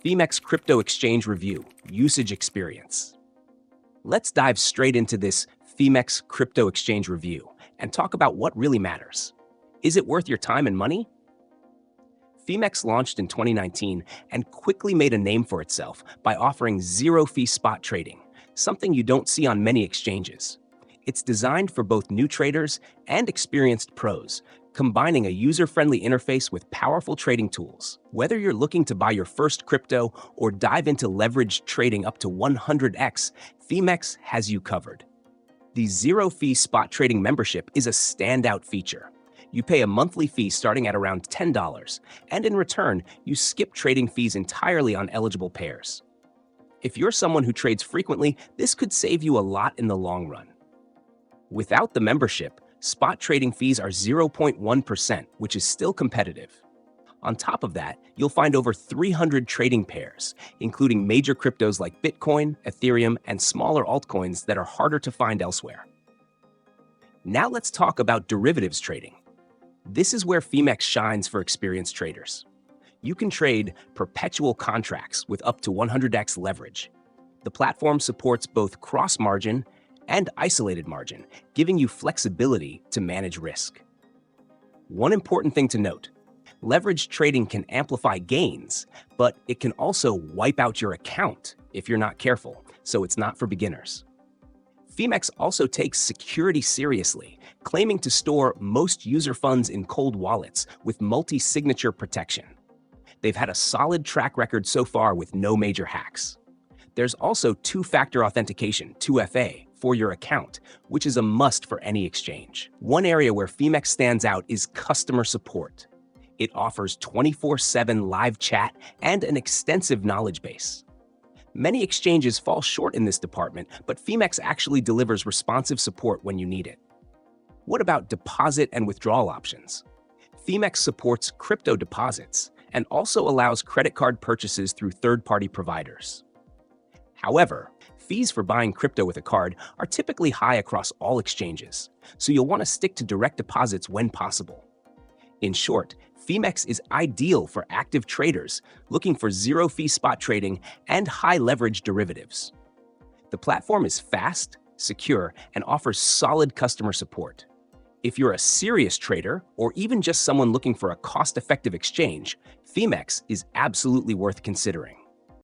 Phemex Crypto Exchange Review Usage Experience. Let's dive straight into this Phemex Crypto Exchange Review and talk about what really matters. Is it worth your time and money? Phemex launched in 2019 and quickly made a name for itself by offering zero-fee spot trading, something you don't see on many exchanges. It's designed for both new traders and experienced pros, combining a user-friendly interface with powerful trading tools. Whether you're looking to buy your first crypto or dive into leveraged trading up to 100x, Phemex has you covered. The zero-fee spot trading membership is a standout feature. You pay a monthly fee starting at around $10, and in return, you skip trading fees entirely on eligible pairs. If you're someone who trades frequently, this could save you a lot in the long run. Without the membership, spot trading fees are 0.1%, which is still competitive. On top of that, you'll find over 300 trading pairs, including major cryptos like Bitcoin, Ethereum, and smaller altcoins that are harder to find elsewhere. Now let's talk about derivatives trading. This is where Phemex shines for experienced traders. You can trade perpetual contracts with up to 100x leverage. The platform supports both cross-margin and isolated margin, giving you flexibility to manage risk. One important thing to note, leveraged trading can amplify gains, but it can also wipe out your account if you're not careful, so it's not for beginners. Phemex also takes security seriously, claiming to store most user funds in cold wallets with multi-signature protection. They've had a solid track record so far with no major hacks. There's also two-factor authentication, 2FA, for your account, which is a must for any exchange. One area where Phemex stands out is customer support. It offers 24/7 live chat and an extensive knowledge base. Many exchanges fall short in this department, but Phemex actually delivers responsive support when you need it. What about deposit and withdrawal options? Phemex supports crypto deposits and also allows credit card purchases through third-party providers. However, fees for buying crypto with a card are typically high across all exchanges, so you'll want to stick to direct deposits when possible. In short, Phemex is ideal for active traders looking for zero-fee spot trading and high-leverage derivatives. The platform is fast, secure, and offers solid customer support. If you're a serious trader or even just someone looking for a cost-effective exchange, Phemex is absolutely worth considering.